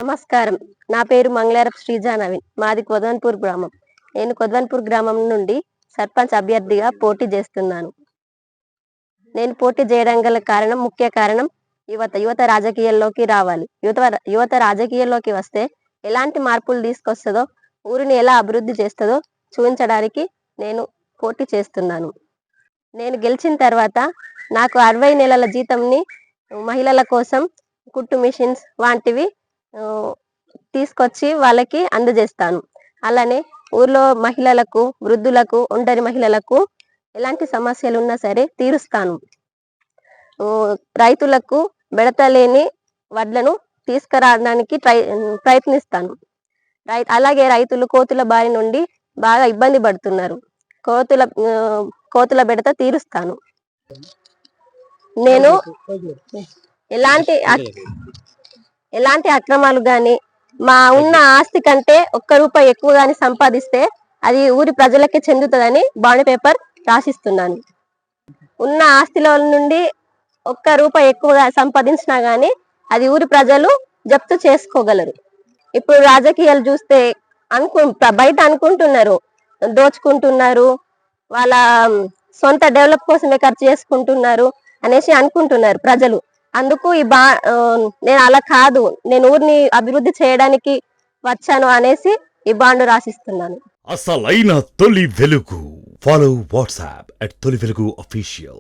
నమస్కారం. నా పేరు మంగళారపు శ్రీజా నవీన్. మాది కొద్వన్పూర్ గ్రామం. నేను కొద్వన్పూర్ గ్రామం నుండి సర్పంచ్ అభ్యర్థిగా పోటీ చేస్తున్నాను. నేను పోటీ చేయడం గల ముఖ్య కారణం యువత రాజకీయాల్లోకి రావాలి. యువత రాజకీయాల్లోకి వస్తే ఎలాంటి మార్పులు తీసుకొస్తుందో, ఊరిని ఎలా అభివృద్ధి చేస్తుందో చూపించడానికి నేను పోటీ చేస్తున్నాను. నేను గెలిచిన తర్వాత నాకు 60 నెలల జీతంని మహిళల కోసం కుట్టు మిషన్స్ వంటివి తీసుకొచ్చి వాళ్ళకి అందజేస్తాను. అలానే ఊర్లో మహిళలకు, వృద్ధులకు, ఒంటరి మహిళలకు ఎలాంటి సమస్యలు ఉన్నా సరే తీరుస్తాను. రైతులకు బెడతలేని వడ్లను తీసుకురావడానికి ప్రయత్నిస్తాను. అలాగే రైతులు కోతుల బారి నుండి బాగా ఇబ్బంది పడుతున్నారు. కోతుల బెడత తీరుస్తాను. నేను ఎలాంటి అక్రమాలు గాని, మా ఉన్న ఆస్తి కంటే ₹1 ఎక్కువ గాని సంపాదిస్తే అది ఊరి ప్రజలకే చెందుతుందని బాండ్ పేపర్ రాసిస్తున్నాను. ఉన్న ఆస్తిలో నుండి ₹1 ఎక్కువగా సంపాదించినా గానీ అది ఊరి ప్రజలు జప్తు చేసుకోగలరు. ఇప్పుడు రాజకీయాలు చూస్తే బయట అనుకుంటున్నారు, దోచుకుంటున్నారు, వాళ్ళ సొంత డెవలప్ కోసమే ఖర్చు చేసుకుంటున్నారు అనేసి అనుకుంటున్నారు ప్రజలు. అందుకు నేను అలా కాదు, నేను ఊరిని అభివృద్ధి చేయడానికి వచ్చాను అనేసి ఈ బాండ్ రాసిస్తున్నాను. అసలైన తొలి వెలుగు. ఫాలో వాట్సాప్ @తొలి వెలుగు official.